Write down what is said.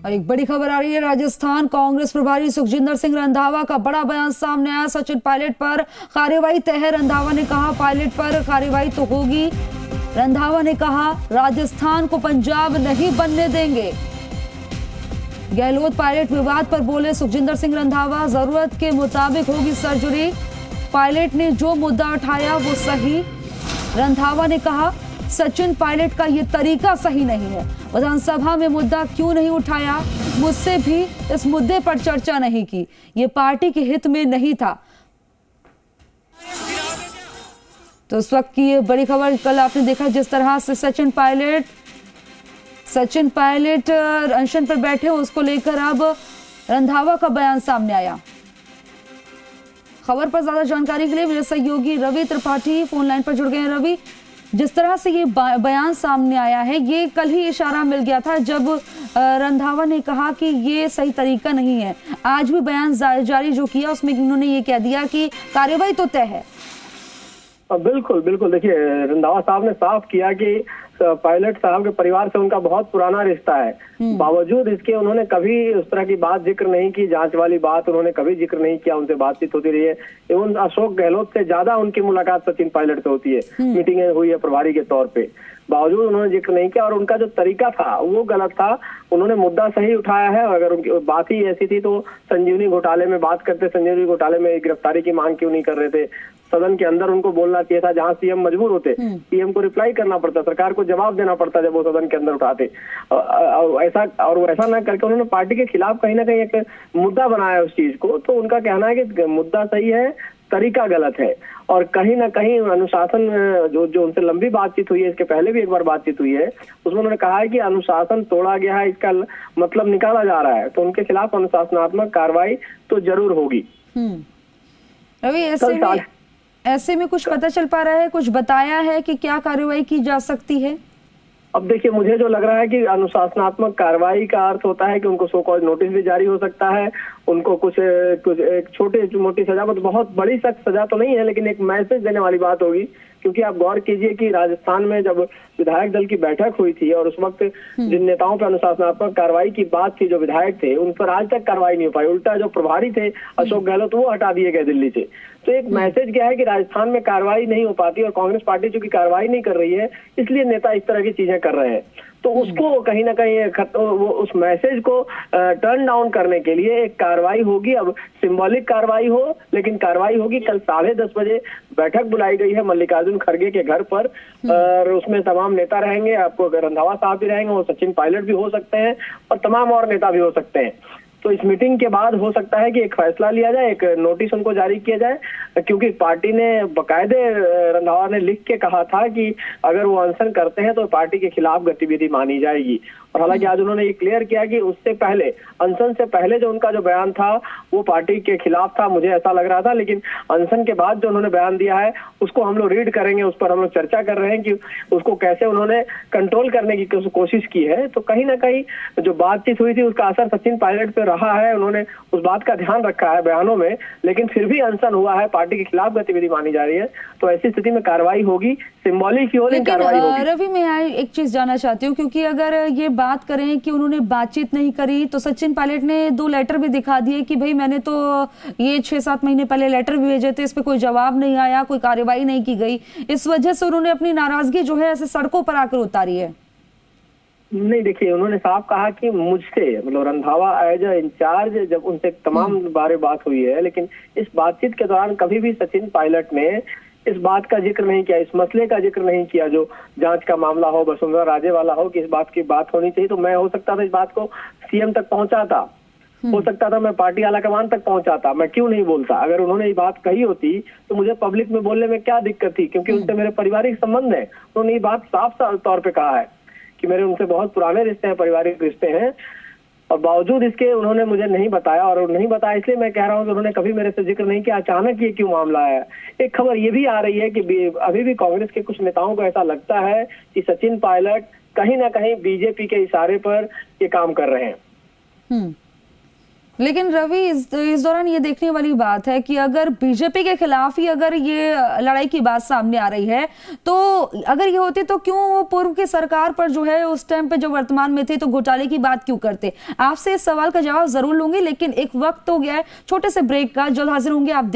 और एक बड़ी खबर आ रही है, राजस्थान कांग्रेस प्रभारी सुखजिंदर सिंह रंधावा का बड़ा बयान सामने आया। सचिन पायलट पर कार्रवाई तय है। रंधावा ने कहा पायलट पर कार्रवाई तो होगी। रंधावा ने कहा राजस्थान को पंजाब नहीं बनने देंगे। गहलोत पायलट विवाद पर बोले सुखजिंदर सिंह रंधावा, जरूरत के मुताबिक होगी सर्जरी। पायलट ने जो मुद्दा उठाया वो सही। रंधावा ने कहा सचिन पायलट का ये तरीका सही नहीं है। विधानसभा में मुद्दा क्यों नहीं उठाया, मुझसे भी इस मुद्दे पर चर्चा नहीं की, ये पार्टी के हित में नहीं था। तो इस वक्त की ये बड़ी खबर, कल आपने देखा जिस तरह से सचिन पायलट अनशन पर बैठे, उसको लेकर अब रंधावा का बयान सामने आया। खबर पर ज्यादा जानकारी के लिए मेरे सहयोगी रवि त्रिपाठी फोन लाइन पर जुड़ गए हैं। रवि, जिस तरह से ये बयान सामने आया है, ये कल ही इशारा मिल गया था जब रंधावा ने कहा कि ये सही तरीका नहीं है। आज भी बयान जारी जो किया उसमें उन्होंने ये कह दिया कि कार्रवाई तो तय है। बिल्कुल बिल्कुल, देखिए रंधावा साहब ने साफ किया कि पायलट साहब के परिवार से उनका बहुत पुराना रिश्ता है। बावजूद इसके उन्होंने कभी उस तरह की बात जिक्र नहीं की, जांच वाली बात उन्होंने कभी जिक्र नहीं किया। उनसे बातचीत होती रही है, एवं अशोक गहलोत से ज्यादा उनकी मुलाकात सचिन पायलट से होती है, मीटिंगें हुई है प्रभारी के तौर पे। बावजूद उन्होंने जिक्र नहीं किया और उनका जो तरीका था वो गलत था। उन्होंने मुद्दा सही उठाया है। अगर उनकी बात ही ऐसी थी तो संजीवनी घोटाले में बात करते, संजीवनी घोटाले में गिरफ्तारी की मांग क्यों नहीं कर रहे थे? सदन के अंदर उनको बोलना चाहिए था, जहां सीएम मजबूर होते, सीएम को रिप्लाई करना पड़ता, सरकार को जवाब देना पड़ता जब वो सदन के अंदर उठाते। ऐसा ना करके उन्होंने पार्टी के खिलाफ कहीं ना कहीं एक मुद्दा बनाया उस चीज को। तो उनका कहना है कि मुद्दा सही है, तरीका गलत है। और कहीं ना कहीं अनुशासन जो उनसे लंबी बातचीत हुई है, इसके पहले भी एक बार बातचीत हुई है, उसमें उन्होंने कहा है कि अनुशासन तोड़ा गया है, इसका मतलब निकाला जा रहा है। तो उनके खिलाफ अनुशासनात्मक कार्रवाई तो जरूर होगी। रवि, ऐसे में कुछ पता चल पा रहा है, कुछ बताया है कि क्या कार्रवाई की जा सकती है? अब देखिए, मुझे जो लग रहा है कि अनुशासनात्मक कार्रवाई का अर्थ होता है कि उनको सो कॉज नोटिस भी जारी हो सकता है, उनको कुछ एक छोटी मोटी सजा, बहुत बड़ी सख्त सजा तो नहीं है, लेकिन एक मैसेज देने वाली बात होगी। क्योंकि आप गौर कीजिए कि राजस्थान में जब विधायक दल की बैठक हुई थी और उस वक्त जिन नेताओं पर अनुशासनात्मक कार्रवाई की बात थी, जो विधायक थे, उन पर आज तक कार्रवाई नहीं हो पाई। उल्टा जो प्रभारी थे अशोक गहलोत, वो हटा दिए गए दिल्ली से। तो एक मैसेज क्या है कि राजस्थान में कार्रवाई नहीं हो पाती और कांग्रेस पार्टी चूंकि कार्रवाई नहीं कर रही है, इसलिए नेता इस तरह की चीजें कर रहे हैं। तो उसको कहीं ना कहीं वो उस मैसेज को टर्न डाउन करने के लिए एक कार्रवाई होगी। अब सिंबॉलिक कार्रवाई हो, लेकिन कार्रवाई होगी। कल 10:30 बजे बैठक बुलाई गई है मल्लिकार्जुन खड़गे के घर पर, और उसमें तमाम नेता रहेंगे। आपको रंधावा साहब भी रहेंगे, वो सचिन पायलट भी हो सकते हैं और तमाम और नेता भी हो सकते हैं। तो इस मीटिंग के बाद हो सकता है कि एक फैसला लिया जाए, एक नोटिस उनको जारी किया जाए, क्योंकि पार्टी ने बकायदे रंधावा ने लिख के कहा था कि अगर वो अनशन करते हैं तो पार्टी के खिलाफ गतिविधि मानी जाएगी। और हालांकि आज उन्होंने ये क्लियर किया कि उससे पहले, अनशन से पहले जो उनका जो बयान था वो पार्टी के खिलाफ था, मुझे ऐसा लग रहा था। लेकिन अनशन के बाद जो उन्होंने बयान दिया है उसको हम लोग रीड करेंगे, उस पर हम लोग चर्चा कर रहे हैं कि उसको कैसे उन्होंने कंट्रोल करने की कोशिश की है। तो कहीं ना कहीं जो बातचीत हुई थी उसका असर सचिन पायलट पे रहा है, उन्होंने उस बात का ध्यान रखा है बयानों में। लेकिन फिर भी अनशन हुआ है, पार्टी के खिलाफ गतिविधि मानी जा रही है। तो ऐसी स्थिति में कार्रवाई होगी, सिंबॉलिक ही हो, लेकिन कार्रवाई होगी। रवि, मैं एक चीज जानना चाहती हूँ, क्योंकि अगर ये बात करें कि उन्होंने बातचीत नहीं करी, तो सचिन पायलट ने 2 लेटर भी दिखा दिए कि भाई मैंने तो ये 6-7 महीने पहले लेटर भी भेजे थे, इस पे कोई जवाब नहीं आया, कोई कार्रवाई नहीं की गई। इस वजह से उन्होंने अपनी नाराजगी जो है ऐसे सड़कों पर आकर उतारी है। नहीं, देखिए उन्होंने साफ कहा कि मुझसे, मतलब रंधावा एज इंचार्ज, जब उनसे तमाम बारे बात हुई है, लेकिन इस बातचीत के दौरान कभी भी सचिन पायलट ने इस बात का जिक्र नहीं किया, इस मसले का जिक्र नहीं किया जो जांच का मामला हो, वसुंधरा राजे वाला हो, कि इस बात की बात होनी चाहिए। तो मैं हो सकता था इस बात को सीएम तक पहुंचाता, हो सकता था मैं पार्टी आलाकमान तक पहुंचाता, मैं क्यों नहीं बोलता। अगर उन्होंने ये बात कही होती तो मुझे पब्लिक में बोलने में क्या दिक्कत थी, क्योंकि उनसे मेरे पारिवारिक संबंध है। उन्होंने ये बात साफ तौर पर कहा है कि मेरे उनसे बहुत पुराने रिश्ते हैं, पारिवारिक रिश्ते हैं। और बावजूद इसके उन्होंने मुझे नहीं बताया, और नहीं बताया इसलिए मैं कह रहा हूं कि उन्होंने कभी मेरे से जिक्र नहीं किया। अचानक ये क्यों मामला है? एक खबर ये भी आ रही है कि अभी भी कांग्रेस के कुछ नेताओं को ऐसा लगता है कि सचिन पायलट कहीं ना कहीं बीजेपी के इशारे पर ये काम कर रहे हैं। लेकिन रवि, इस दौरान ये देखने वाली बात है कि अगर बीजेपी के खिलाफ ही अगर ये लड़ाई की बात सामने आ रही है, तो अगर ये होती तो क्यों वो पूर्व की सरकार पर जो है उस टाइम पे जो वर्तमान में थे तो घोटाले की बात क्यों करते? आपसे इस सवाल का जवाब जरूर लूंगी, लेकिन एक वक्त हो गया है छोटे से ब्रेक का, जल्द हाजिर होंगे आप।